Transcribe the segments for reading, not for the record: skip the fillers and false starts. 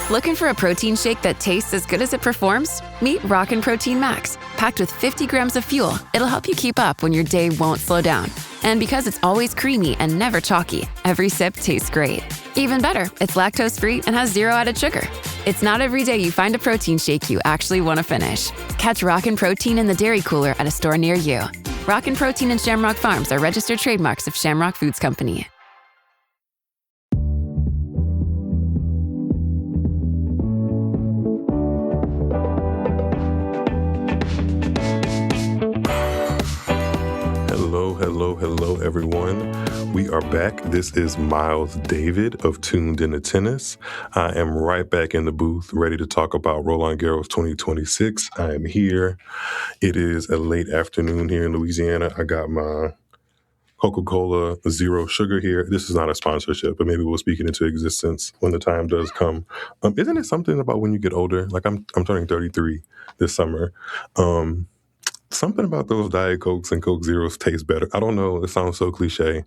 Looking for a protein shake that tastes as good as it performs? Meet Rockin' Protein Max. Packed with 50 grams of fuel, it'll help you keep up when your day won't slow down. And because it's always creamy and never chalky, every sip tastes great. Even better, it's lactose-free and has 0 added sugar. It's not every day you find a protein shake you actually want to finish. Catch Rockin' Protein in the dairy cooler at a store near you. Rockin' Protein and Shamrock Farms are registered trademarks of Shamrock Foods Company. Hello, everyone. We are back. This is Myles David of Tuned Into Tennis. I am right back in the booth, ready to talk about Roland Garros 2026. I am here. It is a late afternoon here in Louisiana. I got my Coca-Cola Zero Sugar here. This is not a sponsorship, but maybe we'll speak it into existence when the time does come. Isn't it something about when you get older? Like I'm turning 33 this summer. Something about those Diet Cokes and Coke Zeros taste better. I don't know. It sounds so cliche,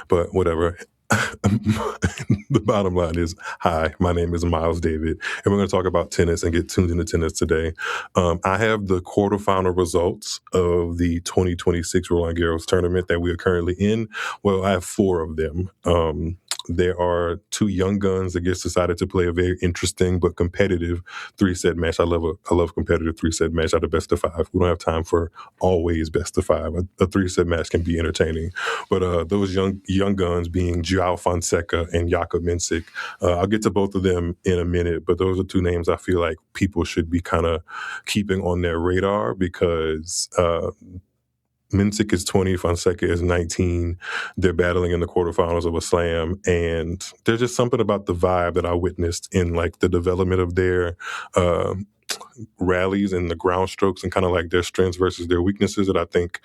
but whatever. The bottom line is, hi, my name is Myles David, and we're going to talk about tennis and get tuned into tennis today. I have the quarterfinal results of the 2026 Roland Garros tournament that we are currently in. Well, I have 4 of them. There are 2 young guns that gets decided to play a very interesting but competitive 3-set match. I love competitive 3-set match out of best of 5. We don't have time for always best of 5. A 3-set match can be entertaining, but those young guns being João Fonseca and Jakub Mensik. I'll get to both of them in a minute, but those are 2 names I feel like people should be kind of keeping on their radar because Mensik is 20, Fonseca is 19. They're battling in the quarterfinals of a slam, and there's just something about the vibe that I witnessed in like the development of their rallies and the ground strokes and kind of like their strengths versus their weaknesses that I think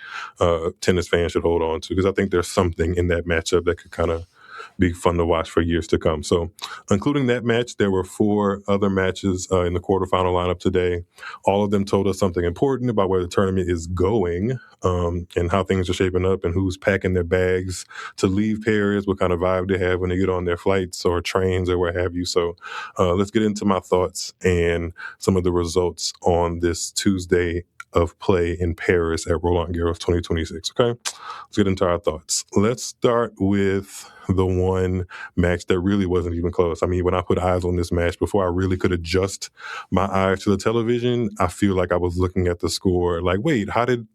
tennis fans should hold on to, because I think there's something in that matchup that could kind of be fun to watch for years to come. So including that match, there were 4 other matches in the quarterfinal lineup today. All of them told us something important about where the tournament is going and how things are shaping up and who's packing their bags to leave Paris, what kind of vibe they have when they get on their flights or trains or what have you. So let's get into my thoughts and some of the results on this Tuesday of play in Paris at Roland Garros 2026, okay? Let's get into our thoughts. Let's start with the one match that really wasn't even close. I mean, when I put eyes on this match, before I really could adjust my eyes to the television, I feel like I was looking at the score like, wait, how did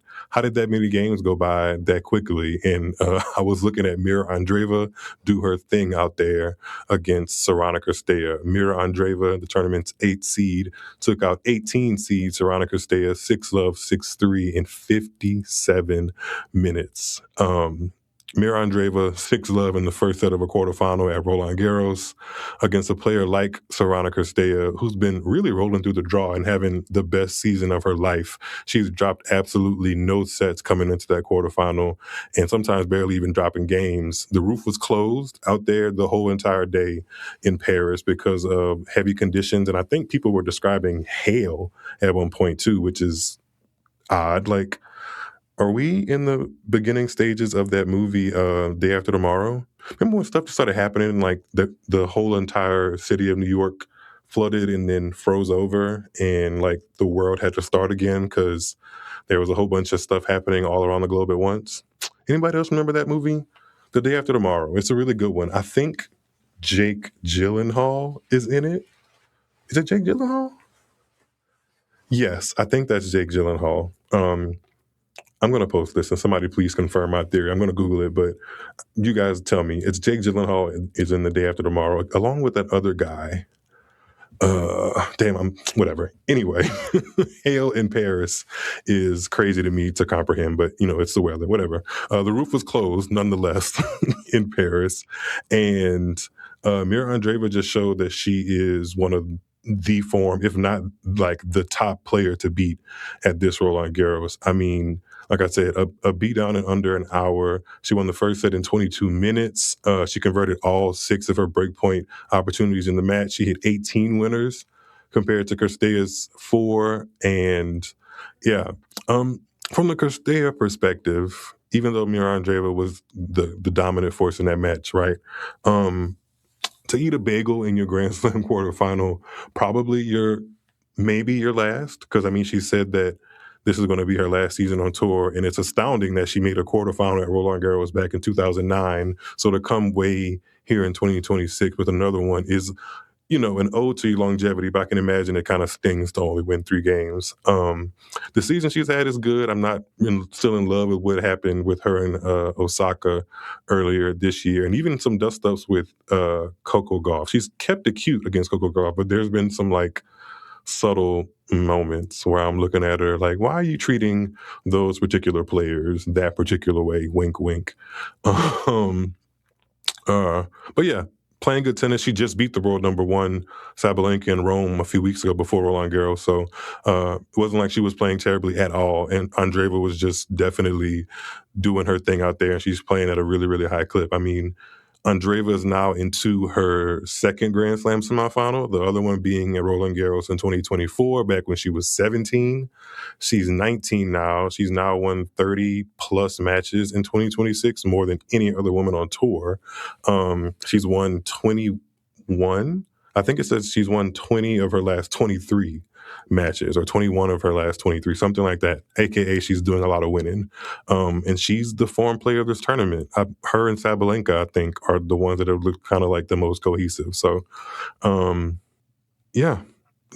that many games go by that quickly? And I was looking at Mira Andreeva do her thing out there against Serena Guthrie. Mira Andreeva, the tournament's 8th seed, took out 18 seed Serena Guthrie 6-love, 6-3 in 57 minutes. Mira Andreeva 6-love in the first set of a quarterfinal at Roland Garros against a player like Savannah Guthrie, who's been really rolling through the draw and having the best season of her life. She's dropped absolutely no sets coming into that quarterfinal and sometimes barely even dropping games. The roof was closed out there the whole entire day in Paris because of heavy conditions, and I think people were describing hail at one point too, which is odd. Like, are we in the beginning stages of that movie, Day After Tomorrow? Remember when stuff started happening, like the whole entire city of New York flooded and then froze over, and like the world had to start again because there was a whole bunch of stuff happening all around the globe at once? Anybody else remember that movie? The Day After Tomorrow. It's a really good one. I think Jake Gyllenhaal is in it. Is it Jake Gyllenhaal? Yes, I think that's Jake Gyllenhaal. I'm going to post this, and somebody please confirm my theory. I'm going to Google it, but you guys tell me. It's Jake Gyllenhaal is in The Day After Tomorrow, along with that other guy. Whatever. Anyway, hail in Paris is crazy to me to comprehend, but, it's the weather, whatever. The roof was closed, nonetheless, in Paris, and Mira Andreeva just showed that she is one of the form, if not like the top player to beat at this Roland Garros. I mean, like I said, a beatdown in under an hour. She won the first set in 22 minutes. She converted all 6 of her breakpoint opportunities in the match. She hit 18 winners compared to Guthria's 4. And yeah, from the Guthrie perspective, even though Mira Andreeva was the dominant force in that match, right? to eat a bagel in your Grand Slam quarterfinal, probably maybe your last, because I mean, she said that this is going to be her last season on tour, and it's astounding that she made a quarterfinal at Roland Garros back in 2009. So to come way here in 2026 with another one is, an ode to your longevity, but I can imagine it kind of stings to only win 3 games. The season she's had is good. I'm not still in love with what happened with her in Osaka earlier this year, and even some dust-ups with Coco Gauff. She's kept it cute against Coco Gauff, but there's been some, subtle moments where I'm looking at her like, why are you treating those particular players that particular way? Wink, wink. But yeah, playing good tennis. She just beat the world number 1 Sabalenka in Rome a few weeks ago before Roland Garros. So it wasn't like she was playing terribly at all. And Andreeva was just definitely doing her thing out there, and she's playing at a really, really high clip. I mean, Andreeva is now into her second Grand Slam semifinal, the other one being at Roland Garros in 2024, back when she was 17. She's 19 now. She's now won 30-plus matches in 2026, more than any other woman on tour. She's won 21. I think it says she's won 20 of her last 23 matches, or 21 of her last 23, something like that, aka she's doing a lot of winning. And she's the form player of this tournament. Her and Sabalenka, I think, are the ones that have looked kind of like the most cohesive. So yeah,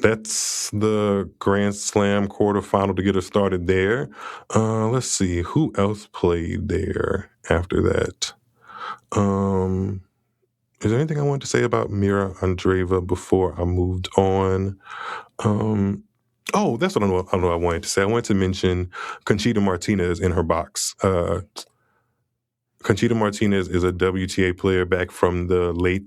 that's the Grand Slam quarterfinal to get us started there. Let's see, who else played there after that? Is there anything I wanted to say about Mira Andreeva before I moved on? That's what I know I wanted to say. I wanted to mention Conchita Martinez in her box. Conchita Martinez is a WTA player back from the late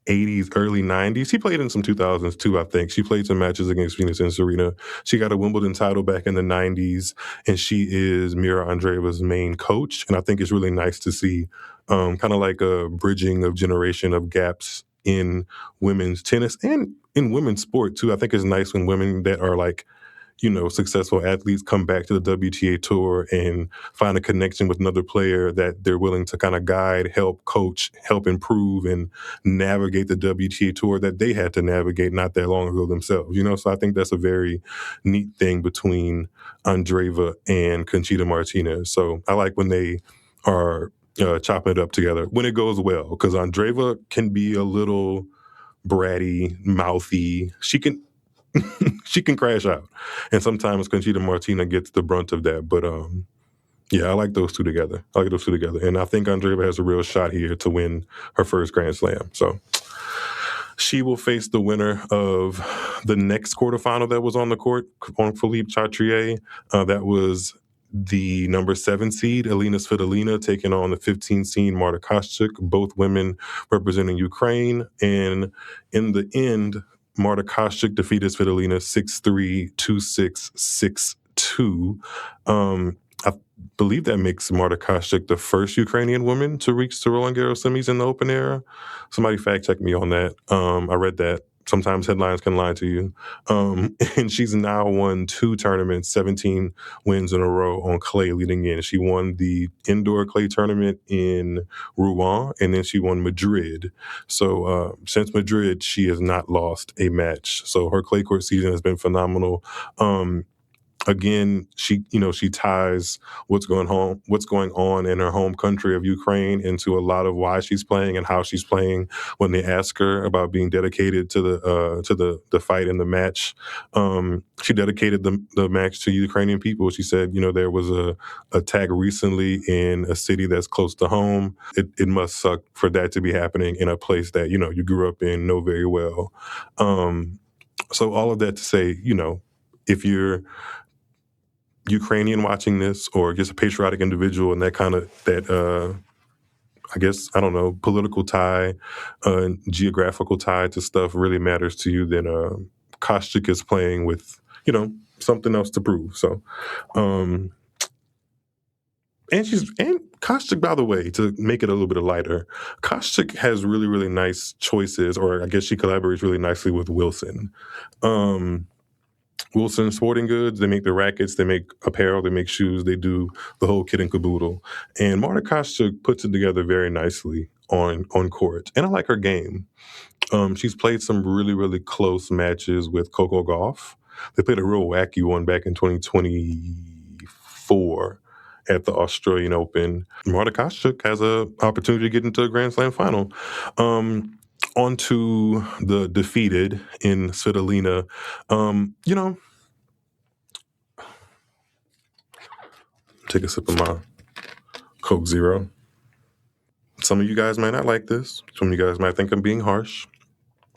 80s, early 90s. She played in some 2000s too, I think. She played some matches against Venus and Serena. She got a Wimbledon title back in the 90s, and she is Mira Andreeva's main coach. And I think it's really nice to see kind of like a bridging of generation of gaps in women's tennis and in women's sport too. I think it's nice when women that are successful athletes come back to the WTA tour and find a connection with another player that they're willing to kind of guide, help coach, help improve, and navigate the WTA tour that they had to navigate not that long ago themselves. So I think that's a very neat thing between Andreeva and Conchita Martinez. So I like when they are chopping it up together when it goes well, because Andreeva can be a little bratty, mouthy. She can crash out, and sometimes Conchita Martinez gets the brunt of that. But I like those two together. And I think Andreeva has a real shot here to win her first Grand Slam. So she will face the winner of the next quarterfinal that was on the court, on Philippe Chatrier. That was the number 7 seed, Elina Svitolina, taking on the 15 seed, Marta Kostyuk, both women representing Ukraine. And in the end, Marta Kostyuk defeated Svitolina 6-3, 2-6, 6-2. I believe that makes Marta Kostyuk the first Ukrainian woman to reach the Roland Garros semis in the Open Era. Somebody fact check me on that. I read that. Sometimes headlines can lie to you. And she's now won 2 tournaments, 17 wins in a row on clay leading in. She won the indoor clay tournament in Rouen, and then she won Madrid. So since Madrid, she has not lost a match. So her clay court season has been phenomenal. Again, she ties what's going on in her home country of Ukraine into a lot of why she's playing and how she's playing. When they ask her about being dedicated to the fight and the match, she dedicated the match to Ukrainian people. She said, there was a attack recently in a city that's close to home. It must suck for that to be happening in a place that you grew up in, know very well. So all of that to say, if you're Ukrainian watching this, or just a patriotic individual and political tie, geographical tie to stuff really matters to you, then Kostyuk is playing with, something else to prove. So, and Kostyuk, by the way, to make it a little bit lighter, Kostyuk has really, really nice choices, or I guess she collaborates really nicely with Wilson. Wilson Sporting Goods, they make the rackets, they make apparel, they make shoes, they do the whole kit and caboodle. And Marta Kostyuk puts it together very nicely on court, and I like her game. She's played some really, really close matches with Coco Gauff. They played a real wacky one back in 2024 at the Australian Open. Marta Kostyuk has an opportunity to get into a Grand Slam final. On to the defeated in Svitolina. Take a sip of my Coke Zero. Some of you guys might not like this. Some of you guys might think I'm being harsh.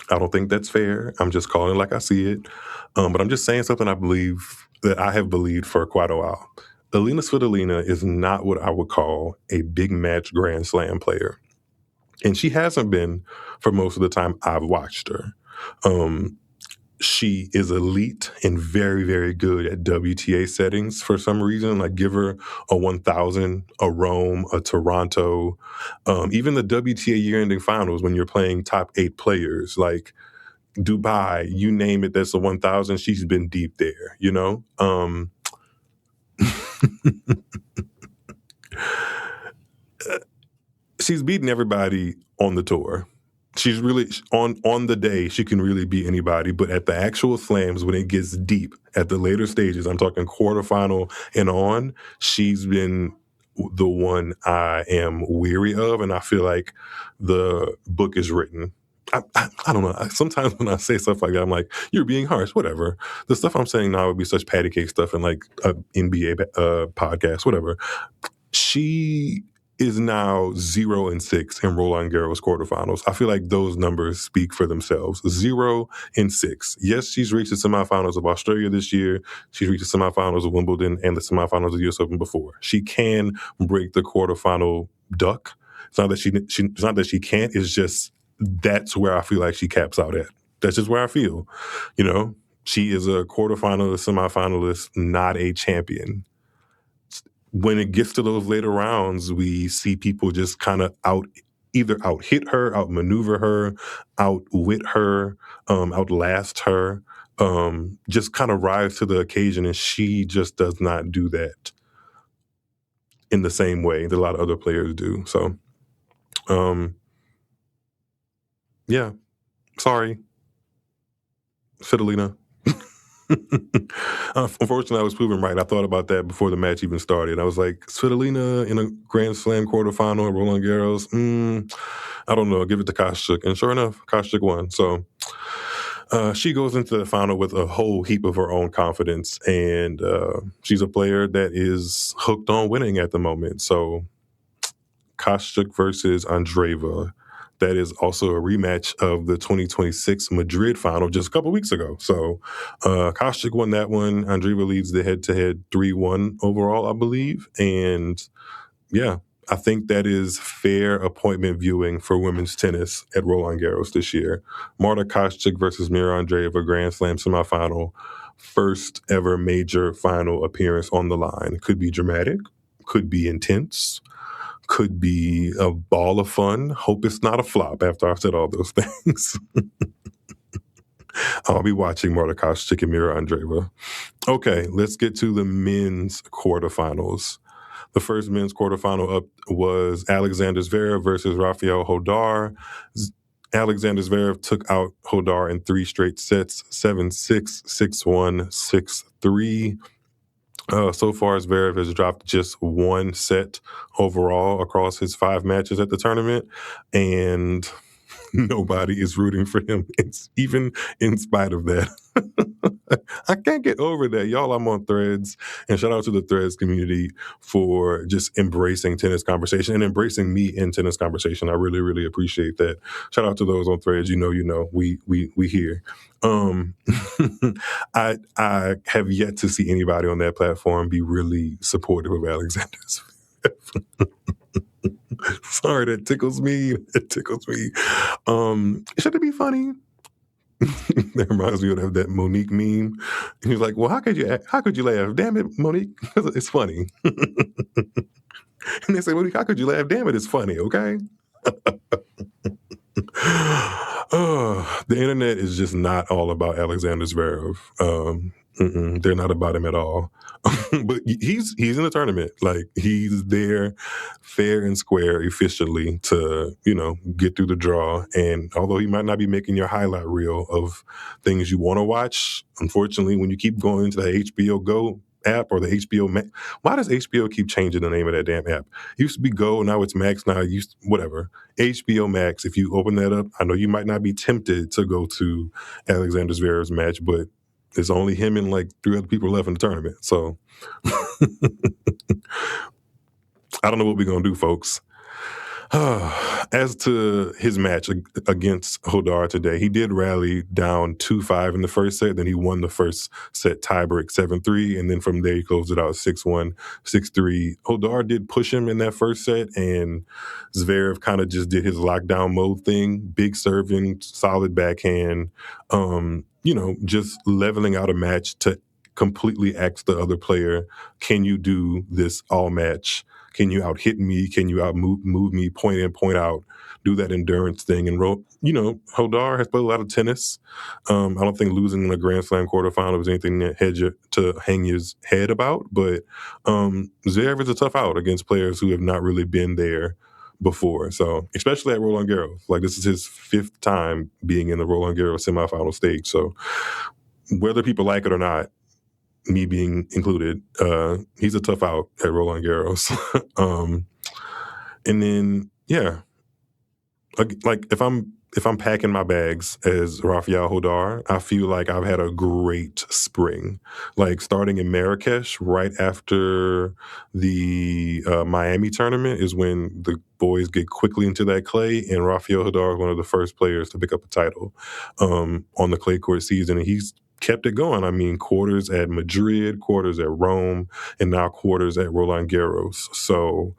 I don't think that's fair. I'm just calling it like I see it. But I'm just saying something I have believed for quite a while. Alina Svitolina is not what I would call a big match Grand Slam player. And she hasn't been for most of the time I've watched her. She is elite and very, very good at WTA settings for some reason. Like, give her a 1,000, a Rome, a Toronto, even the WTA year-ending finals when you're playing top 8 players, like Dubai, you name it, that's a 1,000. She's been deep there, you know? She's beaten everybody on the tour. She's really, on the day, she can really beat anybody. But at the actual slams, when it gets deep, at the later stages, I'm talking quarterfinal and on, she's been the one I am weary of. And I feel like the book is written. I don't know. Sometimes when I say stuff like that, I'm like, you're being harsh, whatever. The stuff I'm saying now would be such patty cake stuff and like an NBA podcast, whatever. She is now 0-6 in Roland Garros quarterfinals. I feel like those numbers speak for themselves. 0-6. Yes, she's reached the semifinals of Australia this year. She's reached the semifinals of Wimbledon and the semifinals of the US Open before. She can break the quarterfinal duck. It's not that it's not that she can't. It's just that's where I feel like she caps out at. That's just where I feel. You know, she is a quarterfinalist, semifinalist, not a champion. When it gets to those later rounds, we see people just kind of either out-hit her, out-maneuver her, outwit her, outlast her, just kind of rise to the occasion, and she just does not do that in the same way that a lot of other players do. So, yeah, sorry, Svitolina. Unfortunately, I was proven right. I thought about that before the match even started. I was like, Svitolina in a Grand Slam quarterfinal at Roland Garros? I don't know. Give it to Kostyuk. And sure enough, Kostyuk won. So she goes into the final with a whole heap of her own confidence. And she's a player that is hooked on winning at the moment. So Kostyuk versus Andreeva. That is also a rematch of the 2026 Madrid final just a couple weeks ago. So Kostyuk won that one. Andreeva leads the head-to-head 3-1 overall, I believe. And yeah, I think that is fair appointment viewing for women's tennis at Roland Garros this year. Marta Kostyuk versus Mira Andreeva, Grand Slam semifinal. First ever major final appearance on the line. Could be dramatic, could be intense, could be a ball of fun. Hope it's not a flop after I've said all those things. I'll be watching Marta Kostyuk and Mira Andreeva. Okay, let's get to the men's quarterfinals. The first men's quarterfinal up was Alexander Zverev versus Rafael Hodar. Alexander Zverev took out Hodar in 3 straight sets, 7-6, 6-1, 6-3. So far, Zverev has dropped just 1 set overall across his 5 matches at the tournament, and nobody is rooting for him, even in spite of that. I can't get over that. Y'all, I'm on Threads, and shout out to the Threads community for just embracing tennis conversation and embracing me in tennis conversation. I really, really appreciate that. Shout out to those on Threads. You know, we here. I have yet to see anybody on that platform be really supportive of Alexander Zverev. Sorry, that tickles me. It tickles me. Should it be funny? That reminds me of that Monique meme. And he's like, well, how could you laugh? Damn it, Monique. It's funny. And they say, Monique, how could you laugh? Damn it, it's funny, okay? The internet is just not all about Alexander Zverev. They're not about him at all. But he's in the tournament. Like, he's there fair and square efficiently to, get through the draw. And although he might not be making your highlight reel of things you want to watch, unfortunately, when you keep going into the HBO Go app or the HBO Max, why does HBO keep changing the name of that damn app? It used to be Go, now it's Max, now whatever. HBO Max, if you open that up, I know you might not be tempted to go to Alexander Zverev's match, but there's only him and like 3 other people left in the tournament. So I don't know what we're going to do, folks. As to his match against Hodar today, he did rally down 2-5 in the first set. Then he won the first set tiebreak 7-3. And then from there, he closed it out 6-1, 6-3. Hodar did push him in that first set, and Zverev kind of just did his lockdown mode thing. Big serving, solid backhand, just leveling out a match to completely ask the other player, can you do this all match? Can you out-hit me? Can you out-move me, point in, point out, do that endurance thing? And, Hodar has played a lot of tennis. I don't think losing in a Grand Slam quarterfinal was anything to hang his head about. But Zverev is a tough out against players who have not really been there before. So, especially at Roland Garros. Like, this is his 5th time being in the Roland Garros semifinal stage. So, whether people like it or not, me being included, he's a tough out at Roland Garros. And then, like if I'm packing my bags as Rafael Hodar, I feel like I've had a great spring. Like, starting in Marrakesh right after the Miami tournament is when the boys get quickly into that clay, and Rafael Hodar is one of the first players to pick up a title on the clay court season, and he's kept it going. I mean, quarters at Madrid, quarters at Rome, and now quarters at Roland Garros. So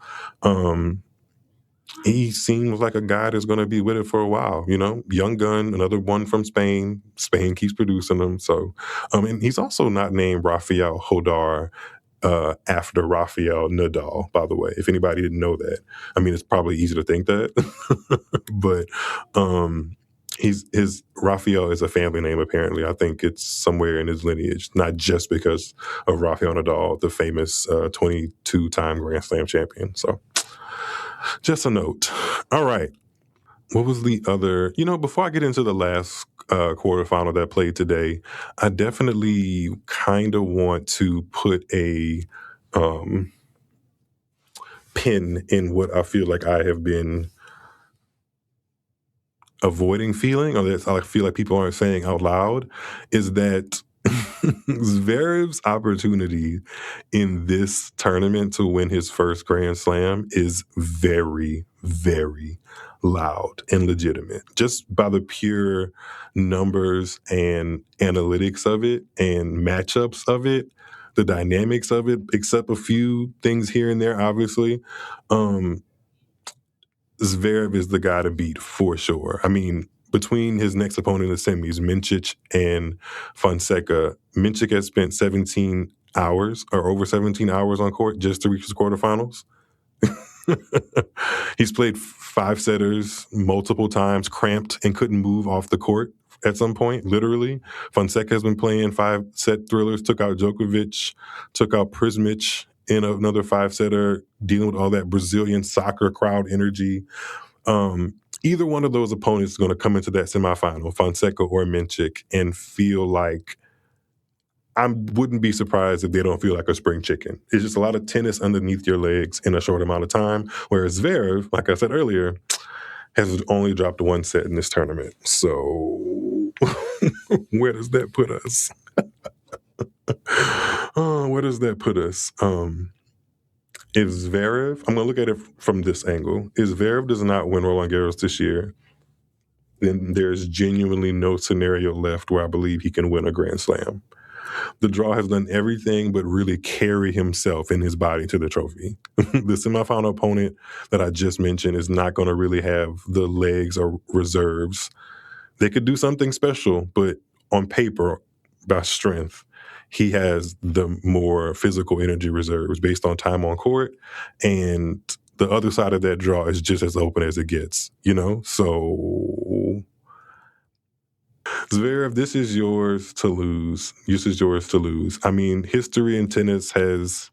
he seems like a guy that's going to be with it for a while, Young gun, another one from Spain. Spain keeps producing them. So, and he's also not named Rafael Hodar after Rafael Nadal, by the way, if anybody didn't know that. I mean, it's probably easy to think that, but his Rafael is a family name, apparently. I think it's somewhere in his lineage, not just because of Rafael Nadal, the famous 22-time Grand Slam champion. So, just a note. All right. What was the other? Before I get into the last quarterfinal that played today, I definitely kind of want to put a pin in what I feel like I have been avoiding feeling, or that I feel like people aren't saying out loud, is that Zverev's opportunity in this tournament to win his first Grand Slam is very, very loud and legitimate. Just by the pure numbers and analytics of it and matchups of it, the dynamics of it, except a few things here and there, obviously. Zverev is the guy to beat for sure. I mean, between his next opponent in the semis, Mensik and Fonseca, Mensik has spent 17 hours or over 17 hours on court just to reach his quarterfinals. He's played 5-setters multiple times, cramped and couldn't move off the court at some point, literally. Fonseca has been playing 5-set thrillers, took out Djokovic, took out Prismic in another 5-setter, dealing with all that Brazilian soccer crowd energy. Either one of those opponents is going to come into that semifinal, Fonseca or Mensik, and feel like, I wouldn't be surprised if they don't feel like a spring chicken. It's just a lot of tennis underneath your legs in a short amount of time, whereas Zverev, like I said earlier, has only dropped 1 set in this tournament. So where does that put us? Where does that put us? If Zverev, I'm going to look at it from this angle. If Zverev does not win Roland Garros this year, then there's genuinely no scenario left where I believe he can win a Grand Slam. The draw has done everything but really carry himself and his body to the trophy. The semifinal opponent that I just mentioned is not going to really have the legs or reserves. They could do something special, but on paper, by strength, he has the more physical energy reserves based on time on court, and the other side of that draw is just as open as it gets, So Zverev, this is yours to lose. This is yours to lose. I mean, history in tennis has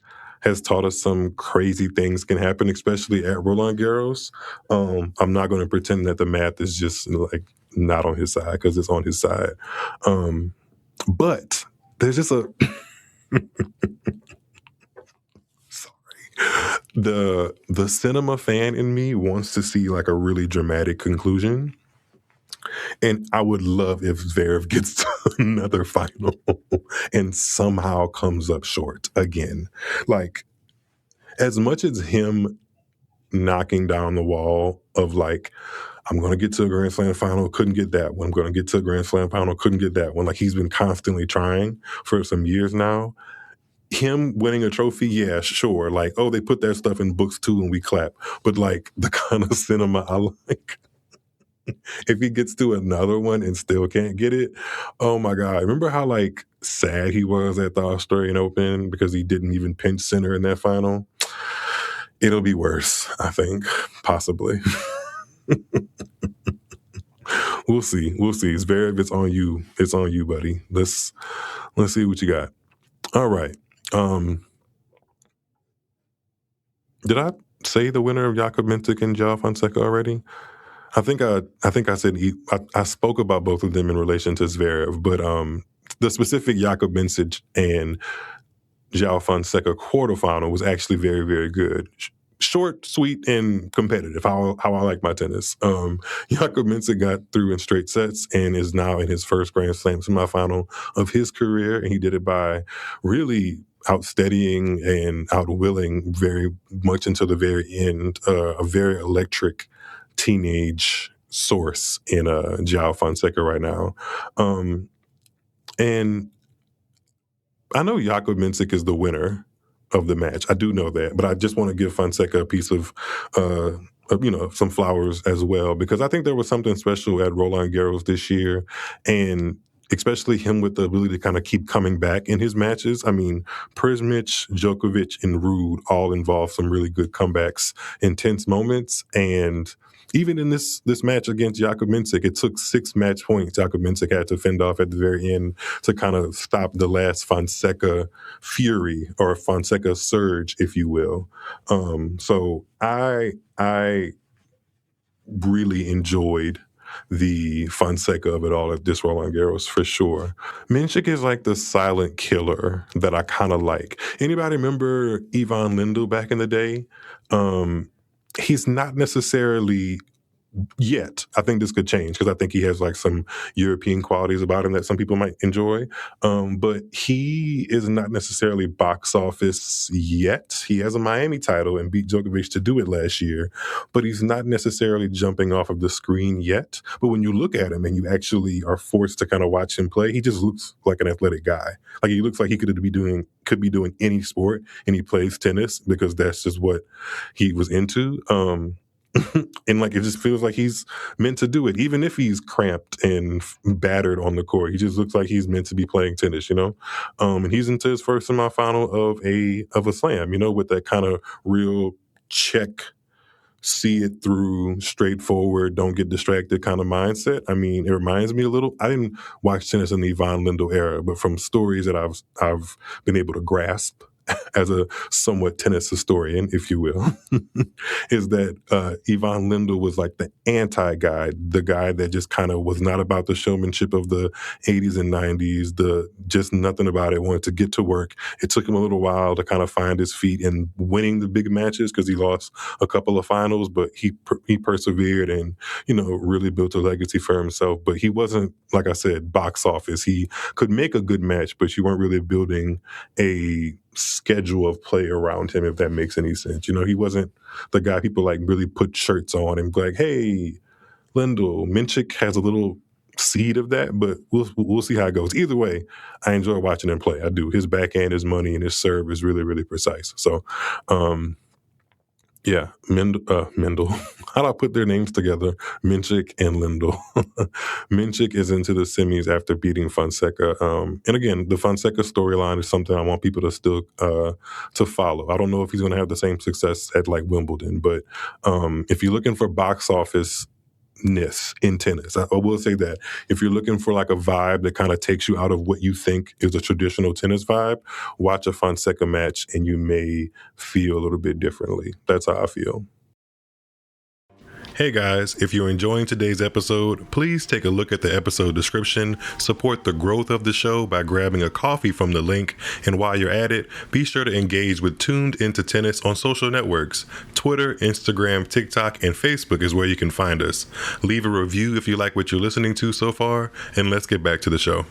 taught us some crazy things can happen, especially at Roland Garros. I'm not going to pretend that the math is just like not on his side because it's on his side. But there's just a the cinema fan in me wants to see like a really dramatic conclusion. And I would love if Zverev gets to another final and somehow comes up short again. Like, as much as him knocking down the wall of like, I'm going to get to a Grand Slam final, couldn't get that one. I'm going to get to a Grand Slam final, couldn't get that one. Like, he's been constantly trying for some years now. Him winning a trophy, yeah, sure. Like, oh, they put that stuff in books too and we clap. But like, the kind of cinema I like, if he gets to another one and still can't get it, oh my God. Remember how like sad he was at the Australian Open because he didn't even pinch center in that final? It'll be worse, I think, possibly. We'll see. We'll see. Zverev, it's on you. It's on you, buddy. Let's see what you got. All right. Did I say the winner of Jakob Mensik and João Fonseca already? I think I said I spoke about both of them in relation to Zverev, but the specific Jakob Mensik and João Fonseca quarterfinal was actually very, very good. Short, sweet, and competitive, how I like my tennis. Jakob Mensik got through in straight sets and is now in his first Grand Slam semifinal of his career, and he did it by really outsteadying and outwilling very much until the very end, a very electric teenage source in João Fonseca right now. And I know Jakob Mensik is the winner of the match. I do know that, but I just want to give Fonseca a piece of some flowers as well, because I think there was something special at Roland Garros this year, and especially him with the ability to kind of keep coming back in his matches. I mean, Prismic, Djokovic, and Ruud all involved some really good comebacks, intense moments, and even in this match against Jakob Mensik, it took 6 match points Jakob Mensik had to fend off at the very end to kind of stop the last Fonseca fury or Fonseca surge, if you will. So I really enjoyed the Fonseca of it all at this Roland Garros for sure. Mensik is like the silent killer that I kind of like. Anybody remember Ivan Lendl back in the day? He's not necessarily yet. I think this could change because I think he has like some European qualities about him that some people might enjoy. But he is not necessarily box office yet. He has a Miami title and beat Djokovic to do it last year, but he's not necessarily jumping off of the screen yet. But when you look at him and you actually are forced to kind of watch him play, he just looks like an athletic guy. Like he looks like he could be doing any sport, and he plays tennis because that's just what he was into. And like it just feels like he's meant to do it, even if he's cramped and battered on the court. He just looks like he's meant to be playing tennis, you know. And he's into his first semifinal of a slam, you know, with that kind of real check, see it through, straightforward, don't get distracted kind of mindset. I mean, it reminds me a little. I didn't watch tennis in the Ivan Lendl era, but from stories that I've been able to grasp as a somewhat tennis historian, if you will, is that Ivan Lendl was like the anti-guy, the guy that just kind of was not about the showmanship of the 80s and 90s, just nothing about it, wanted to get to work. It took him a little while to kind of find his feet in winning the big matches because he lost a couple of finals, but he persevered and, you know, really built a legacy for himself. But he wasn't, like I said, box office. He could make a good match, but you weren't really building a schedule of play around him, if that makes any sense. You know, he wasn't the guy people like really put shirts on and be like, hey, Lendl. Mensik has a little seed of that, but we'll see how it goes. Either way, I enjoy watching him play. I do. His backhand is money and his serve is really, really precise. So, yeah, Mendel. How do I put their names together? Mensik and Lendl. Mensik is into the semis after beating Fonseca. And again, the Fonseca storyline is something I want people to still to follow. I don't know if he's going to have the same success at like Wimbledon, but if you're looking for box office ness in tennis. I will say that if you're looking for like a vibe that kind of takes you out of what you think is a traditional tennis vibe, watch a Fonseca match and you may feel a little bit differently. That's how I feel. Hey guys, if you're enjoying today's episode, please take a look at the episode description, support the growth of the show by grabbing a coffee from the link, and while you're at it, be sure to engage with Tuned Into Tennis on social networks. Twitter, Instagram, TikTok, and Facebook is where you can find us. Leave a review if you like what you're listening to so far, and let's get back to the show.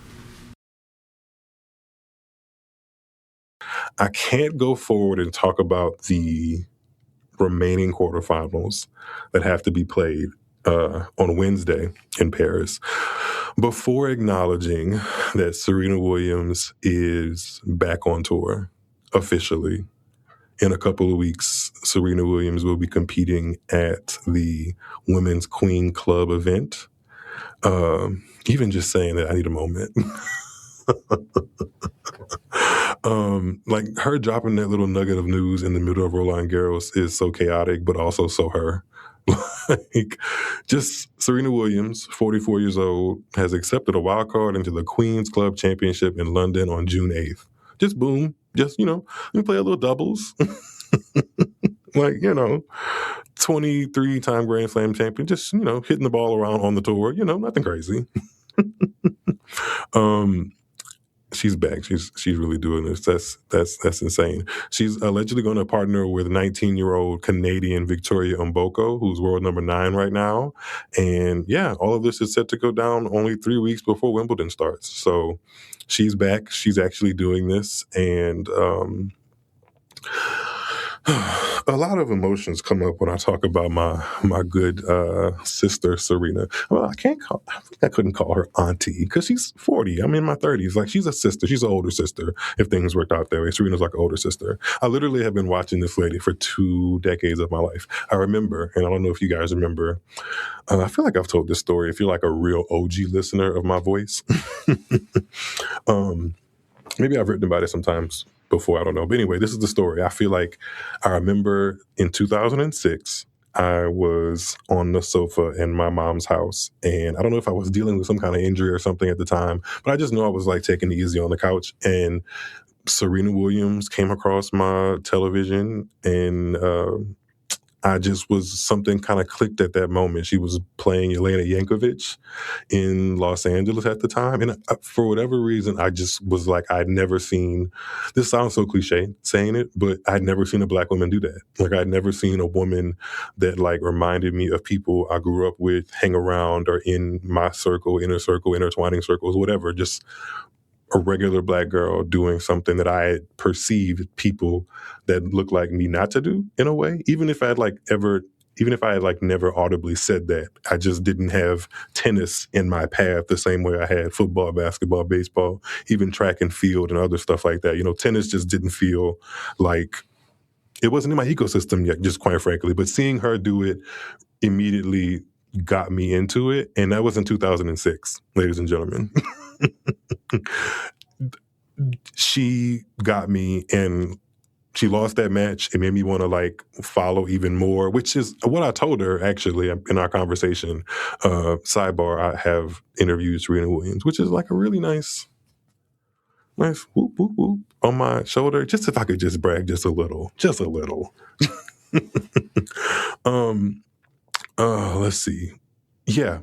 I can't go forward and talk about the remaining quarterfinals that have to be played on Wednesday in Paris before acknowledging that Serena Williams is back on tour officially. In a couple of weeks, Serena Williams will be competing at the Women's Queen Club event. Even just saying that, I need a moment. Like her dropping that little nugget of news in the middle of Roland Garros is so chaotic, but also so her. Like, just Serena Williams, 44 years old, has accepted a wild card into the Queen's Club Championship in London on June 8th. Just boom. Just, let me play a little doubles. Like, 23-time Grand Slam champion, just, hitting the ball around on the tour, nothing crazy. She's back. She's really doing this. That's insane. She's allegedly going to partner with 19-year-old Canadian Victoria Mboko, who's world number 9 right now. And yeah, all of this is set to go down only 3 weeks before Wimbledon starts. So she's back. She's actually doing this. And a lot of emotions come up when I talk about my good sister Serena. Well, I couldn't call her auntie because she's 40. I'm in my 30s. Like, she's a sister. She's an older sister. If things worked out that way, Serena's like an older sister. I literally have been watching this lady for 2 decades of my life. I remember, and I don't know if you guys remember. I feel like I've told this story. If you're like a real OG listener of my voice, maybe I've written about it sometimes before, I don't know. But anyway, this is the story. I feel like I remember in 2006, I was on the sofa in my mom's house. And I don't know if I was dealing with some kind of injury or something at the time, but I just know I was like taking it easy on the couch. And Serena Williams came across my television, and something kind of clicked at that moment. She was playing Elena Yankovic in Los Angeles at the time. And for whatever reason, I just was like, I'd never seen, this sounds so cliche saying it, but I'd never seen a Black woman do that. Like, I'd never seen a woman that like reminded me of people I grew up with, hang around, or in my circle, intertwining circles, whatever, just a regular Black girl doing something that I had perceived people that looked like me not to do, in a way. Even if I had never audibly said that, I just didn't have tennis in my path the same way I had football, basketball, baseball, even track and field and other stuff like that. Tennis just didn't feel like, it wasn't in my ecosystem yet, just quite frankly. But seeing her do it immediately got me into it. And that was in 2006, ladies and gentlemen. She got me, and she lost that match. It made me want to like follow even more, which is what I told her actually in our conversation. Sidebar, I have interviewed Serena Williams, which is like a really nice whoop, whoop, whoop on my shoulder. Just if I could just brag just a little. Let's see. Yeah.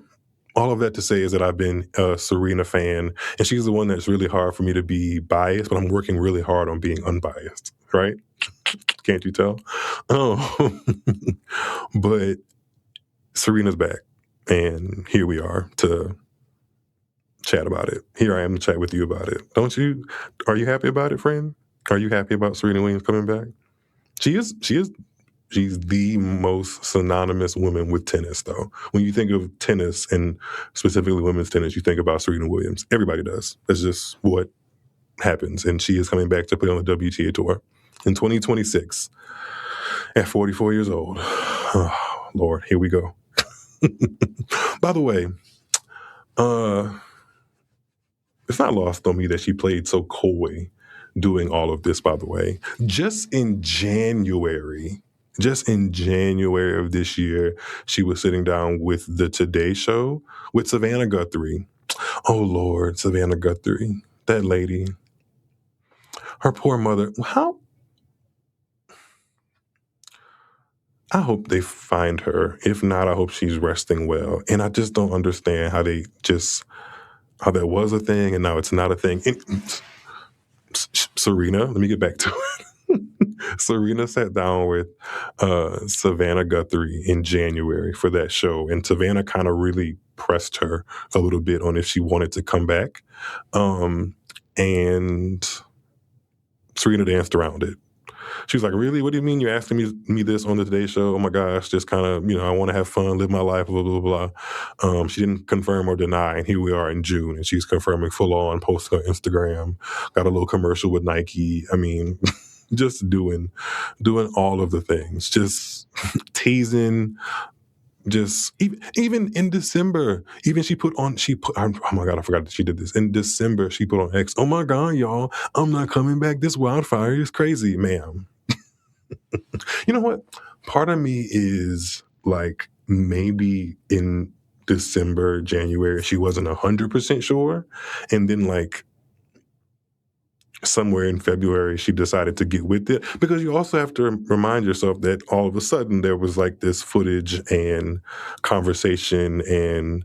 All of that to say is that I've been a Serena fan, and she's the one that's really hard for me to be biased, but I'm working really hard on being unbiased, right? Can't you tell? But Serena's back, and here we are to chat about it. Here I am to chat with you about it. Are you happy about it, friend? Are you happy about Serena Williams coming back? She's the most synonymous woman with tennis, though. When you think of tennis, and specifically women's tennis, you think about Serena Williams. Everybody does. That's just what happens. And she is coming back to play on the WTA Tour in 2026 at 44 years old. Oh, Lord, here we go. By the way, it's not lost on me that she played so coy doing all of this, by the way. Just in January, just in January of this year, she was sitting down with the Today Show with Savannah Guthrie. Oh, Lord, Savannah Guthrie, that lady. Her poor mother. I hope they find her. If not, I hope she's resting well. And I just don't understand how that was a thing and now it's not a thing. And Serena, let me get back to it. Serena sat down with Savannah Guthrie in January for that show, and Savannah kind of really pressed her a little bit on if she wanted to come back. And Serena danced around it. She was like, really? What do you mean you're asking me this on the Today Show? Oh my gosh, just kind of, I want to have fun, live my life, blah, blah, blah. She didn't confirm or deny, and here we are in June, and she's confirming full on, posting on Instagram, got a little commercial with Nike. I mean, just doing all of the things, just teasing. Just even in December, even she put, oh my God, I forgot that she did this. In December, she put on X, oh my God, y'all, I'm not coming back. This wildfire is crazy, ma'am. You know what? Part of me is like, maybe in December, January, she wasn't 100% sure. And then like somewhere in February, she decided to get with it, because you also have to remind yourself that all of a sudden there was like this footage and conversation and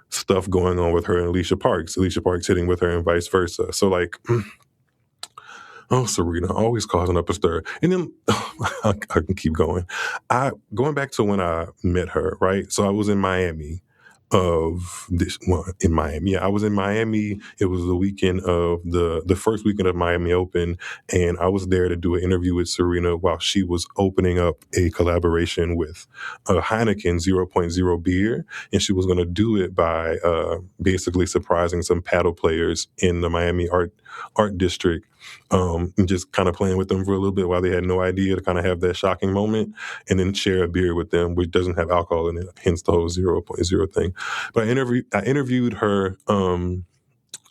stuff going on with her and Alicia Parks hitting with her and vice versa. So like, oh, Serena, always causing up a stir. And then I can keep going. Going back to when I met her, right? So I was in Miami. In Miami. Yeah, I was in Miami. It was the weekend of the first weekend of Miami Open, and I was there to do an interview with Serena while she was opening up a collaboration with a Heineken 0.0 beer, and she was going to do it by basically surprising some paddle players in the Miami art district, and just kind of playing with them for a little bit while they had no idea, to kind of have that shocking moment, and then share a beer with them, which doesn't have alcohol in it, hence the whole 0.0 thing. But I interviewed her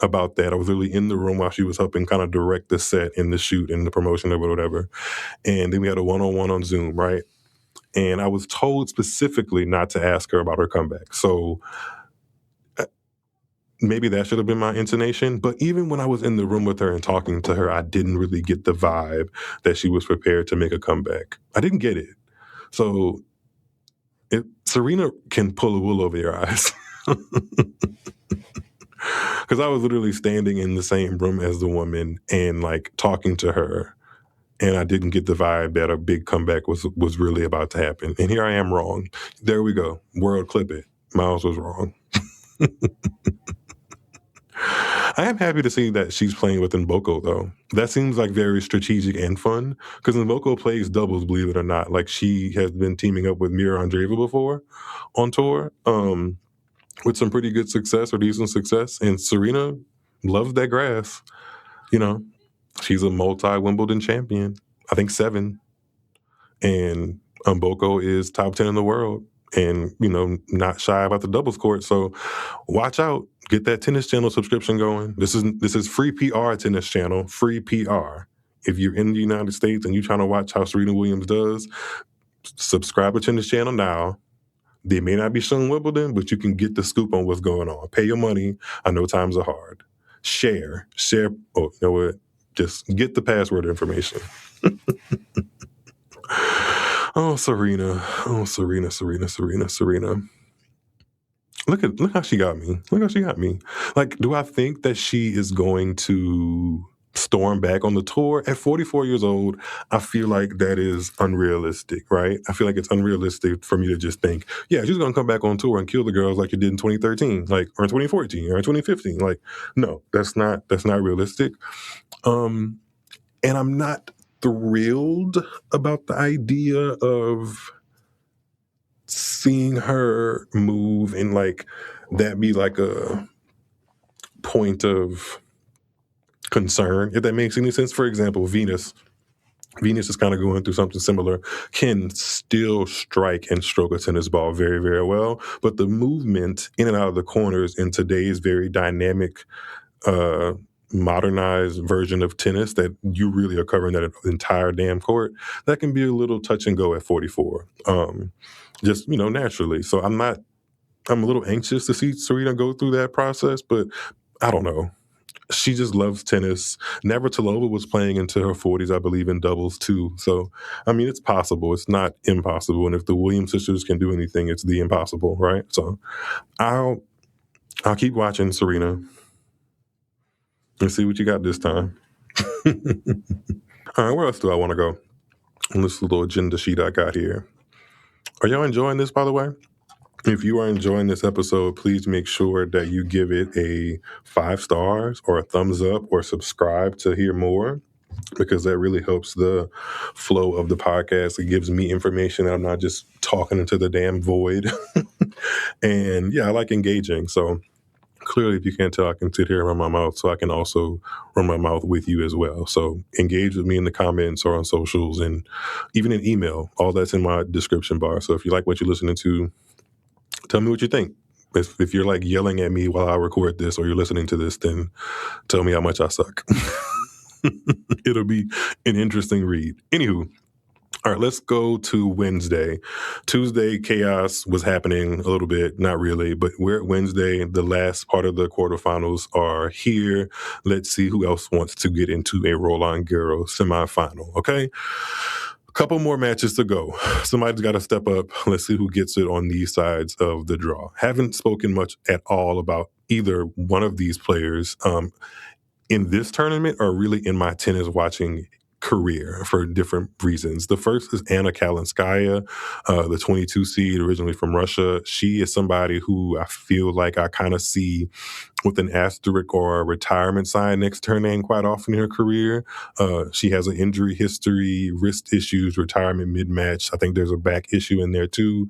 about that. I was literally in the room while she was helping kind of direct the set and the shoot and the promotion of it or whatever. And then we had a one-on-one on Zoom, right? And I was told specifically not to ask her about her comeback. So maybe that should have been my intonation. But even when I was in the room with her and talking to her, I didn't really get the vibe that she was prepared to make a comeback. I didn't get it. So Serena can pull the wool over your eyes. Because I was literally standing in the same room as the woman and like talking to her, and I didn't get the vibe that a big comeback was really about to happen. And here I am wrong. There we go. World clip it. Myles was wrong. I am happy to see that she's playing with Mboko, though. That seems like very strategic and fun, because Mboko plays doubles, believe it or not. Like, she has been teaming up with Mira Andreeva before on tour, with some pretty good success or decent success. And Serena loves that grass. She's a multi-Wimbledon champion. I think 7. And Mboko is top 10 in the world. And, not shy about the doubles court. So watch out. Get that Tennis Channel subscription going. This is free PR Tennis Channel. Free PR. If you're in the United States and you're trying to watch how Serena Williams does, subscribe to Tennis Channel now. They may not be showing Wimbledon, but you can get the scoop on what's going on. Pay your money. I know times are hard. Share. Oh, you know what? Just get the password information. Oh, Serena. Oh, Serena. Look how she got me. Like, do I think that she is going to storm back on the tour? At 44 years old, I feel like that is unrealistic, right? I feel like it's unrealistic for me to just think, yeah, she's going to come back on tour and kill the girls like you did in 2013, like, or in 2014, or in 2015. Like, no, that's not realistic. And I'm not thrilled about the idea of seeing her move and like that be like a point of concern, if that makes any sense. For example, Venus is kind of going through something similar, can still strike and stroke a tennis ball very, very well, but the movement in and out of the corners in today's very dynamic modernized version of tennis that you really are covering that entire damn court, that can be a little touch and go at 44. Just, naturally. So I'm a little anxious to see Serena go through that process, but I don't know. She just loves tennis. Navratilova was playing into her 40s, I believe, in doubles too. So, it's possible. It's not impossible. And if the Williams sisters can do anything, it's the impossible, right? So I'll keep watching Serena and see what you got this time. All right, where else do I want to go on this little agenda sheet I got here? Are y'all enjoying this, by the way? If you are enjoying this episode, please make sure that you give it a 5 stars or a thumbs up or subscribe to hear more, because that really helps the flow of the podcast. It gives me information. I'm not just talking into the damn void. And yeah, I like engaging. So clearly, if you can't tell, I can sit here and run my mouth, so I can also run my mouth with you as well. So engage with me in the comments or on socials and even in email. All that's in my description bar. So if you like what you're listening to, tell me what you think. If you're like yelling at me while I record this or you're listening to this, then tell me how much I suck. It'll be an interesting read. Anywho, all right, let's go to Wednesday. Tuesday, chaos was happening a little bit, not really, but we're at Wednesday. The last part of the quarterfinals are here. Let's see who else wants to get into a Roland Garros semifinal, okay? A couple more matches to go. Somebody's got to step up. Let's see who gets it on these sides of the draw. Haven't spoken much at all about either one of these players in this tournament or really in my tennis watching career for different reasons. The first is Anna Kalinskaya, the 22 seed, originally from Russia. She is somebody who I feel like I kind of see with an asterisk or a retirement sign next to her name quite often in her career. She has an injury history, wrist issues, retirement mid-match. I think there's a back issue in there too.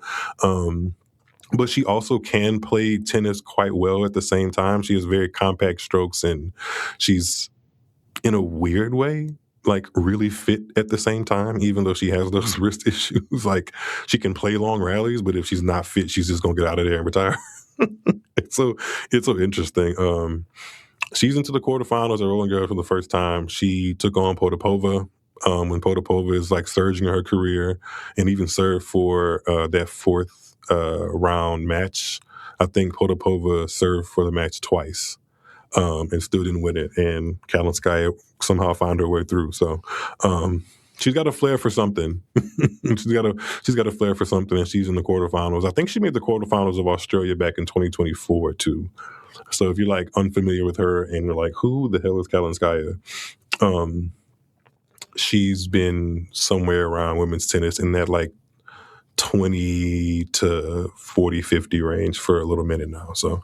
But she also can play tennis quite well at the same time. She has very compact strokes, and she's, in a weird way, like really fit at the same time, even though she has those wrist issues. Like, she can play long rallies, but if she's not fit, she's just going to get out of there and retire. It's so interesting. She's into the quarterfinals at Roland Garros for the first time. She took on Potapova when Potapova is like surging in her career, and even served for that fourth round match. I think Potapova served for the match twice. And still didn't win it. And Kalinskaya somehow found her way through. So she's got a flair for something. she's got a flair for something, and she's in the quarterfinals. I think she made the quarterfinals of Australia back in 2024 too. So if you're like unfamiliar with her and you're like, who the hell is Kalinskaya? She's been somewhere around women's tennis in that like 20 to 40, 50 range for a little minute now. So.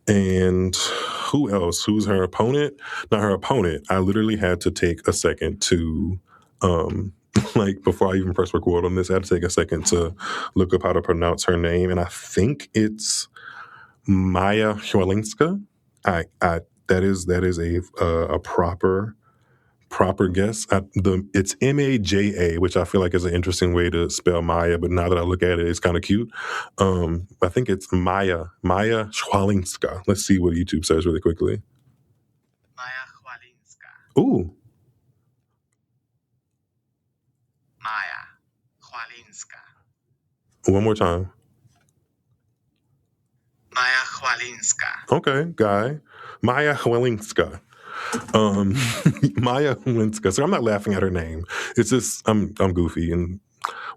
And who else? Who's her opponent? Not her opponent. I literally had to take a second to, like, before I even press record on this, I had to take a second to look up how to pronounce her name. And I think it's Maya Chwalinska. That is a proper guess. It's Maja, which I feel like is an interesting way to spell Maya, but now that I look at it, it's kind of cute. I think it's Maya Chwalinska. Let's see what YouTube says really quickly. Maya Chwalinska. Ooh. Maya Chwalinska. One more time. Maya Chwalinska. Okay, guy. Maya Chwalinska. Maya Chwalinska. So I'm not laughing at her name. It's just I'm goofy and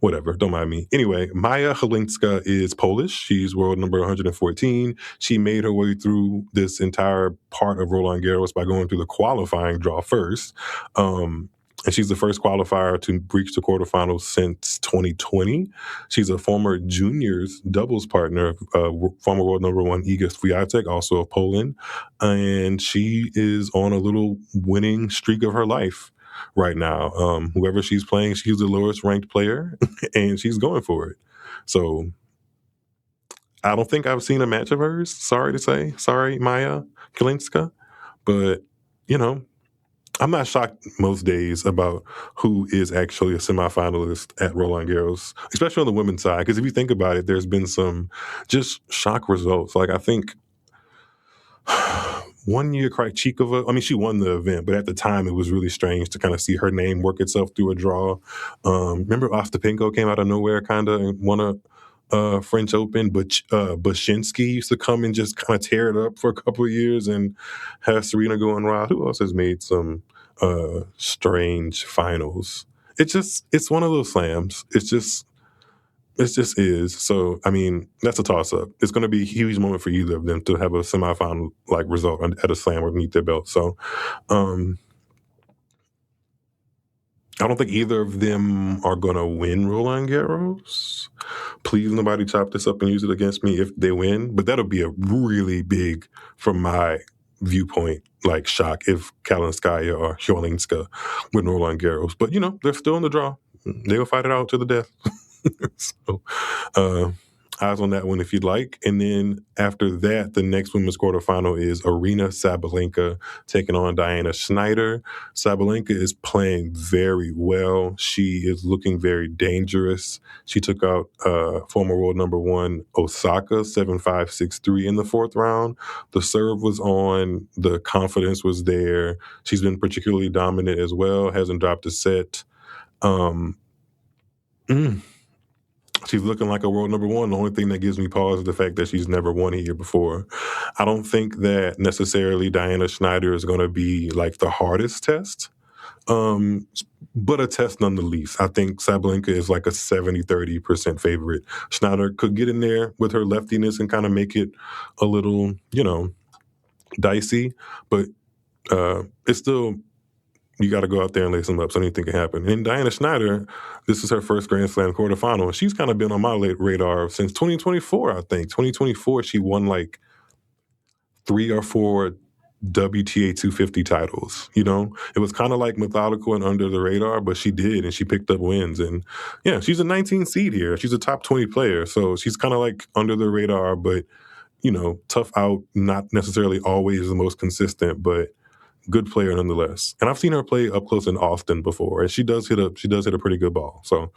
whatever. Don't mind me. Anyway, Maya Chwalinska is Polish. She's world number 114. She made her way through this entire part of Roland Garros by going through the qualifying draw first. And she's the first qualifier to reach the quarterfinals since 2020. She's a former juniors doubles partner of former world number 1 Iga Swiatek, also of Poland. And she is on a little winning streak of her life right now. Whoever she's playing, she's the lowest ranked player, and she's going for it. So I don't think I've seen a match of hers, sorry to say. Sorry, Maya Kalinska. But, you know, I'm not shocked most days about who is actually a semifinalist at Roland Garros, especially on the women's side. Because if you think about it, there's been some just shock results. Like, I think 1 year Krejcikova. I mean, she won the event, but at the time it was really strange to kind of see her name work itself through a draw. Remember Ostapenko came out of nowhere kind of and won a French Open, but Bashinsky used to come and just kind of tear it up for a couple of years and have Serena going wild. Who else has made some strange finals? It's one of those slams. It just is. So, I mean, that's a toss-up. It's going to be a huge moment for either of them to have a semifinal-like result at a slam underneath their belt. So, I don't think either of them are going to win Roland Garros. Please, nobody chop this up and use it against me if they win. But that'll be a really big, from my viewpoint, like shock if Kalinskaya or Chwalinska win Roland Garros. But, they're still in the draw. They'll fight it out to the death. So, eyes on that one if you'd like. And then after that, the next women's quarterfinal is Aryna Sabalenka taking on Diana Shnaider. Sabalenka is playing very well. She is looking very dangerous. She took out former world number 1 Osaka 7-5, 6-3 in the 4th round. The serve was on. The confidence was there. She's been particularly dominant as well. Hasn't dropped a set. She's looking like a world number 1. The only thing that gives me pause is the fact that she's never won here before. I don't think that necessarily Diana Shnaider is going to be like the hardest test, but a test nonetheless. I think Sabalenka is like a 70-30% favorite. Shnaider could get in there with her leftiness and kind of make it a little, dicey, but it's still... You got to go out there and lace them up so anything can happen. And Diana Shnaider, this is her first Grand Slam quarterfinal. She's kind of been on my radar since 2024, I think. 2024, she won like 3 or 4 WTA 250 titles, It was kind of like methodical and under the radar, but she did, and she picked up wins. And, yeah, she's a 19 seed here. She's a top 20 player, so she's kind of like under the radar, but, tough out, not necessarily always the most consistent, but good player nonetheless. And I've seen her play up close in Austin before, and she does hit a pretty good ball. So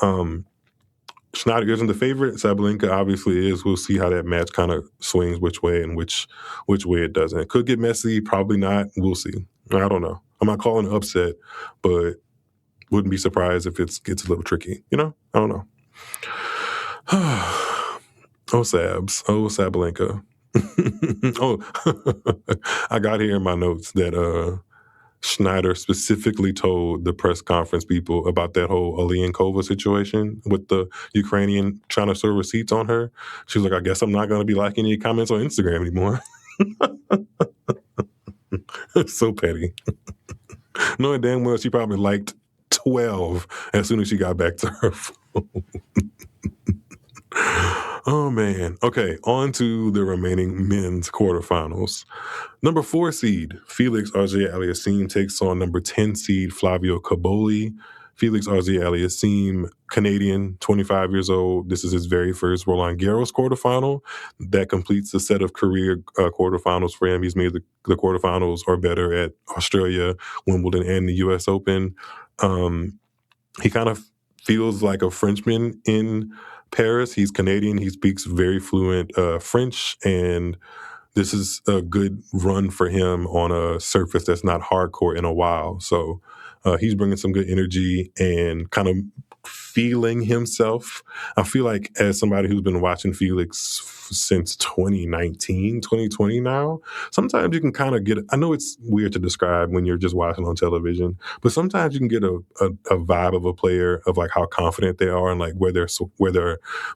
Shnaider isn't the favorite. Sabalenka obviously is. We'll see how that match kind of swings which way and which way it doesn't. It could get messy, probably not. We'll see. I don't know. I'm not calling it upset, but wouldn't be surprised if it gets a little tricky. I don't know. Oh, Sabs. Oh, Sabalenka. I got here in my notes that Shnaider specifically told the press conference people about that whole Alienkova situation with the Ukrainian trying to serve receipts on her. She was like, I guess I'm not going to be liking any comments on Instagram anymore. So petty. Knowing damn well she probably liked 12 as soon as she got back to her phone. Oh, man. Okay, on to the remaining men's quarterfinals. Number 4 seed, Felix Auger-Aliassime takes on number 10 seed, Flavio Cobolli. Felix Auger-Aliassime, Canadian, 25 years old. This is his very first Roland Garros quarterfinal. That completes the set of career quarterfinals for him. He's made the quarterfinals or better at Australia, Wimbledon, and the U.S. Open. He kind of feels like a Frenchman in Paris. He's Canadian. He speaks very fluent French, and this is a good run for him on a surface that's not hardcore in a while. So he's bringing some good energy and kind of feeling himself. I feel like as somebody who's been watching Felix since 2019, 2020 now, sometimes you can kind of get, I know it's weird to describe when you're just watching on television, but sometimes you can get a vibe of a player of like how confident they are and like where their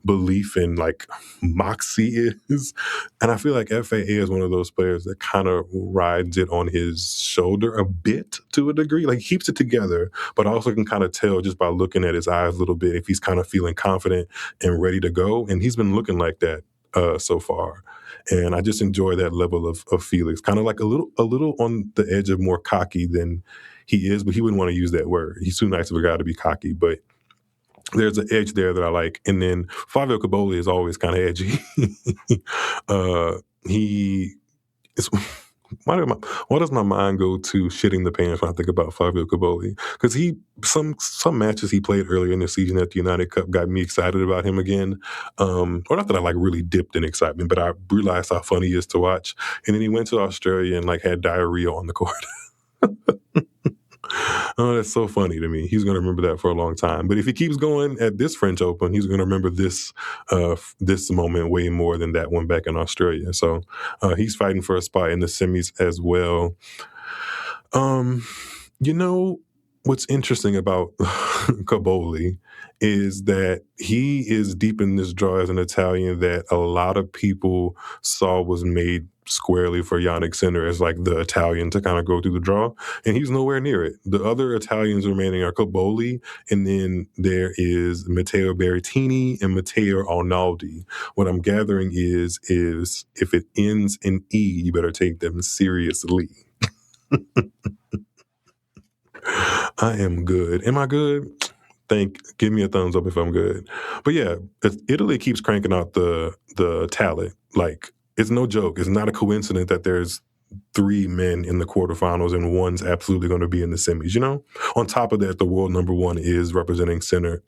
belief in like moxie is. And I feel like FAA is one of those players that kind of rides it on his shoulder a bit to a degree. Like he keeps it together, but also can kind of tell just by looking at his eyes a little bit if he's kind of feeling confident and ready to go. And he's been looking like that so far. And I just enjoy that level of Felix. Kind of like a little on the edge of more cocky than he is, but he wouldn't want to use that word. He's too nice of a guy to be cocky, but there's an edge there that I like. And then Flavio Cobolli is always kind of edgy. He is Why does my mind go to shitting the pants when I think about Flavio Cobolli? Because some matches he played earlier in the season at the United Cup got me excited about him again. Or not that I like really dipped in excitement, but I realized how fun he is to watch. And then he went to Australia and like had diarrhea on the court. Oh, that's so funny to me. He's going to remember that for a long time. But if he keeps going at this French Open, he's going to remember this moment way more than that one back in Australia. So he's fighting for a spot in the semis as well. You know, what's interesting about Cobolli is that he is deep in this draw as an Italian that a lot of people saw was made squarely for Jannik Sinner as like the Italian to kind of go through the draw, and he's nowhere near it. The other Italians remaining are Cobolli, and then there is Matteo Berrettini and Matteo Arnaldi. What I'm gathering is if it ends in E, you better take them seriously. I am good. Am I good? Give me a thumbs up if I'm good. But yeah, Italy keeps cranking out the talent. Like, it's no joke. It's not a coincidence that there's 3 men in the quarterfinals and one's absolutely going to be in the semis, you know? On top of that, the world number 1 is representing Sinner.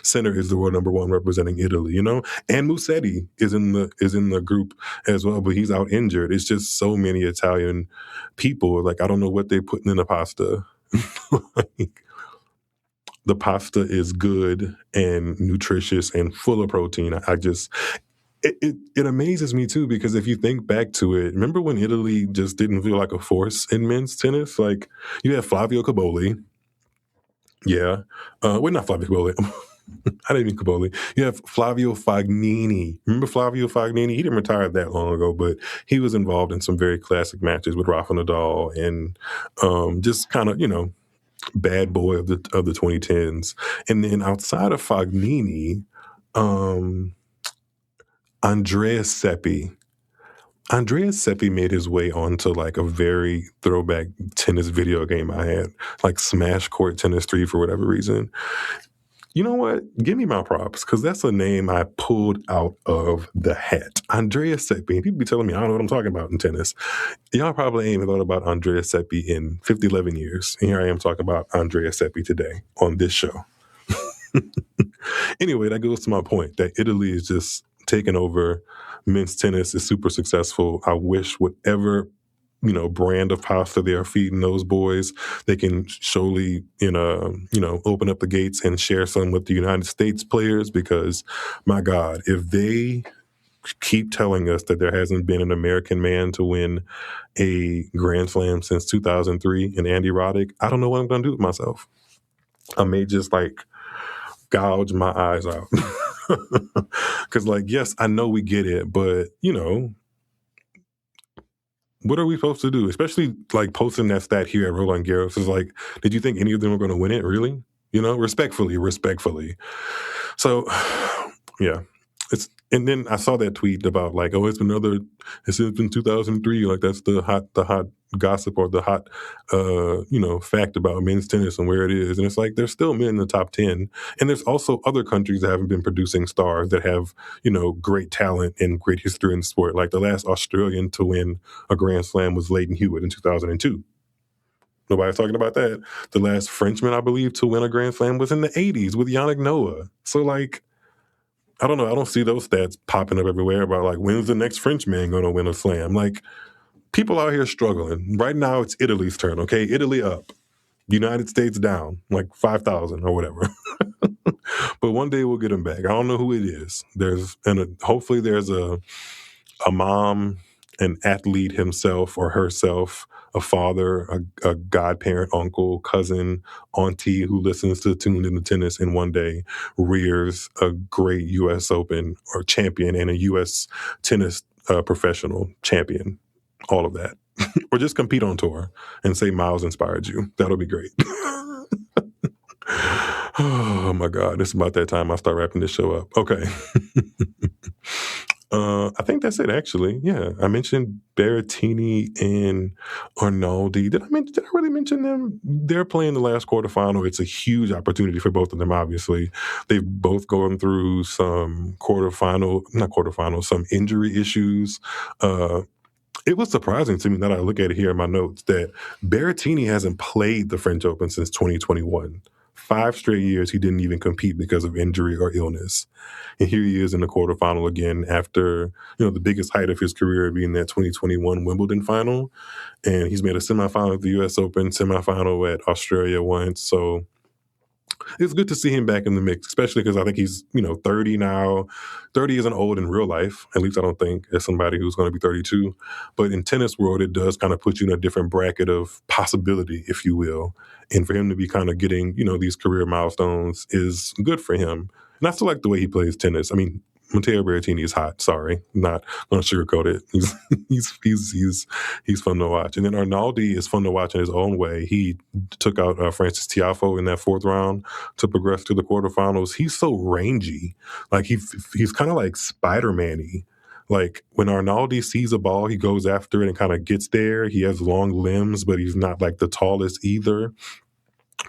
Sinner is the world number 1 representing Italy, you know? And Musetti is in the group as well, but he's out injured. It's just so many Italian people. Like, I don't know what they're putting in the pasta. Like, the pasta is good and nutritious and full of protein. It amazes me too, because if you think back to it, remember when Italy just didn't feel like a force in men's tennis? Like, you have Flavio Cobolli. Yeah. Not Flavio Cobolli. I didn't mean Cobolli. You have Flavio Fognini. Remember Flavio Fognini? He didn't retire that long ago, but he was involved in some very classic matches with Rafa Nadal and just kind of, you know, bad boy of the 2010s. And then outside of Fognini, Andrea Seppi made his way onto like a very throwback tennis video game I had, like Smash Court Tennis 3 for whatever reason. You know what? Give me my props, because that's a name I pulled out of the hat. Andrea Seppi. People be telling me I don't know what I'm talking about in tennis. Y'all probably ain't even thought about Andrea Seppi in 11 years. And here I am talking about Andrea Seppi today on this show. Anyway, that goes to my point that Italy is just taking over. Men's tennis is super successful. I wish whatever, you know, brand of pasta they are feeding those boys, they can surely, open up the gates and share some with the United States players, because, my God, if they keep telling us that there hasn't been an American man to win a Grand Slam since 2003 in Andy Roddick, I don't know what I'm going to do with myself. I may just, gouge my eyes out. Because, yes, I know we get it, but, what are we supposed to do? Especially, posting that stat here at Roland Garros is did you think any of them were going to win it, really? Respectfully. So, yeah. And then I saw that tweet about it's been 2003. That's the hot gossip or the hot, fact about men's tennis and where it is. And it's there's still men in the top 10. And there's also other countries that haven't been producing stars that have, great talent and great history in the sport. The last Australian to win a Grand Slam was Lleyton Hewitt in 2002. Nobody's talking about that. The last Frenchman, I believe, to win a Grand Slam was in the 80s with Yannick Noah. So, I don't know. I don't see those stats popping up everywhere about when's the next Frenchman going to win a slam? People out here struggling. Right now, it's Italy's turn, okay? Italy up. United States down, 5,000 or whatever. But one day we'll get them back. I don't know who it is. Hopefully there's a mom, an athlete himself or herself, a father, a godparent, uncle, cousin, auntie who listens to Tuned Into Tennis and one day rears a great U.S. Open or champion and a U.S. tennis professional champion. All of that. Or just compete on tour and say Myles inspired you. That'll be great. Oh, my God. It's about that time I start wrapping this show up. Okay. I think that's it, actually. Yeah, I mentioned Berrettini and Arnaldi. Did I really mention them? They're playing the last quarterfinal. It's a huge opportunity for both of them, obviously. They've both gone through some some injury issues. It was surprising to me that I look at it here in my notes that Berrettini hasn't played the French Open since 2021. 5 straight years he didn't even compete because of injury or illness. And here he is in the quarterfinal again after, the biggest height of his career being that 2021 Wimbledon final. And he's made a semifinal at the US Open, semifinal at Australia once. So it's good to see him back in the mix, especially because I think he's, 30 now. 30 isn't old in real life. At least I don't think, as somebody who's going to be 32. But in tennis world, it does kind of put you in a different bracket of possibility, if you will. And for him to be kind of getting, these career milestones is good for him. And I still like the way he plays tennis. I mean, Matteo Berrettini is hot. Sorry, not going to sugarcoat it. He's fun to watch. And then Arnaldi is fun to watch in his own way. He took out Francis Tiafoe in that 4th round to progress to the quarterfinals. He's so rangy, like he's kind of like Spider-Man-y. Like when Arnaldi sees a ball, he goes after it and kind of gets there. He has long limbs, but he's not like the tallest either.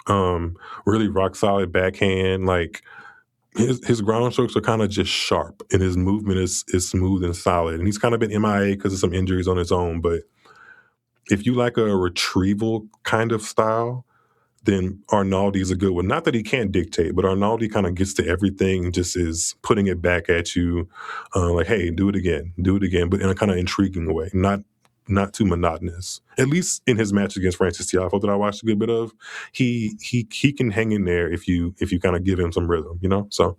Really rock solid backhand, like. His ground strokes are kind of just sharp, and his movement is smooth and solid. And he's kind of been MIA because of some injuries on his own. But if you like a retrieval kind of style, then Arnaldi is a good one. Not that he can't dictate, but Arnaldi kind of gets to everything and just is putting it back at you, like, hey, do it again, but in a kind of intriguing way, not too monotonous. At least in his match against Francis Tiafoe that I watched a good bit of, he can hang in there if you kind of give him some rhythm, So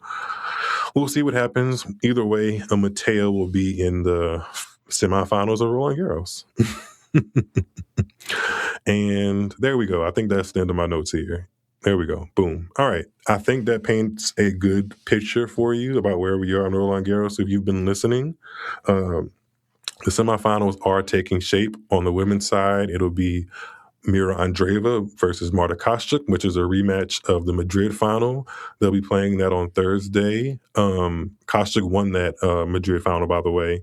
we'll see what happens. Either way, Matteo will be in the semifinals of Roland Garros. And there we go. I think that's the end of my notes here. There we go. Boom. All right. I think that paints a good picture for you about where we are on Roland Garros if you've been listening. The semifinals are taking shape. On the women's side, it'll be Mira Andreeva versus Marta Kostyuk, which is a rematch of the Madrid final. They'll be playing that on Thursday. Kostyuk won that Madrid final, by the way,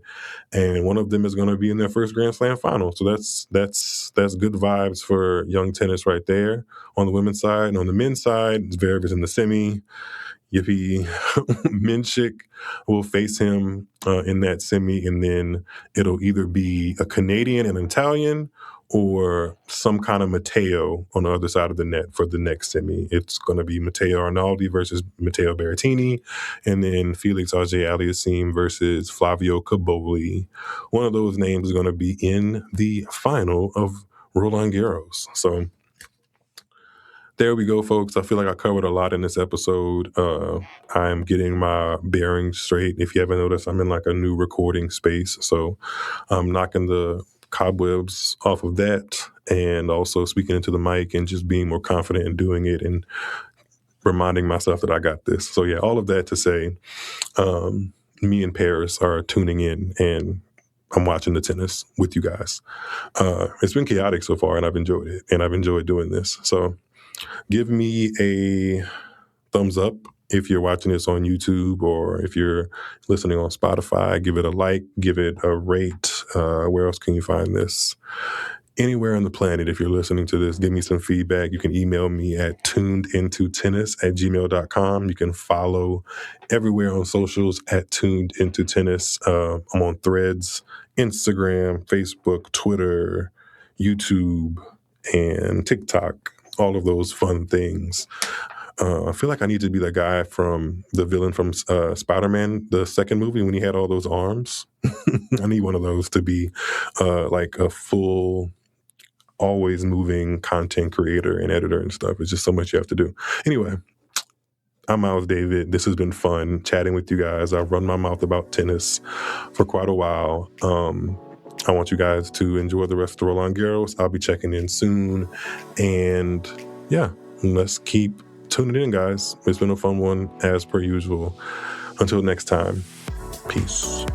and one of them is going to be in their first Grand Slam final. So that's good vibes for young tennis right there on the women's side. And on the men's side, Zverev is in the semi. Yippee. Mensik will face him in that semi, and then it'll either be a Canadian and an Italian or some kind of Matteo on the other side of the net for the next semi. It's going to be Matteo Arnaldi versus Matteo Berrettini, and then Felix Auger-Aliassime versus Flavio Cobolli. One of those names is going to be in the final of Roland Garros. So there we go, folks. I feel like I covered a lot in this episode. I'm getting my bearings straight. If you haven't noticed, I'm in like a new recording space. So I'm knocking the cobwebs off of that and also speaking into the mic and just being more confident in doing it and reminding myself that I got this. So yeah, all of that to say, me and Paris are tuning in and I'm watching the tennis with you guys. It's been chaotic so far and I've enjoyed it and I've enjoyed doing this. So give me a thumbs up if you're watching this on YouTube or if you're listening on Spotify. Give it a like, give it a rate. Where else can you find this? Anywhere on the planet, if you're listening to this, give me some feedback. You can email me at tunedintotennis@gmail.com. You can follow everywhere on socials at tunedintotennis. I'm on Threads, Instagram, Facebook, Twitter, YouTube, and TikTok. All of those fun things. I feel like I need to be that guy from the villain from Spider-Man, the second movie, when he had all those arms. I need one of those to be like a full, always moving content creator and editor and stuff. It's just so much you have to do. Anyway, I'm Myles David. This has been fun chatting with you guys. I've run my mouth about tennis for quite a while. I want you guys to enjoy the rest of Roland Garros. I'll be checking in soon. And yeah, let's keep tuning in, guys. It's been a fun one, as per usual. Until next time, peace.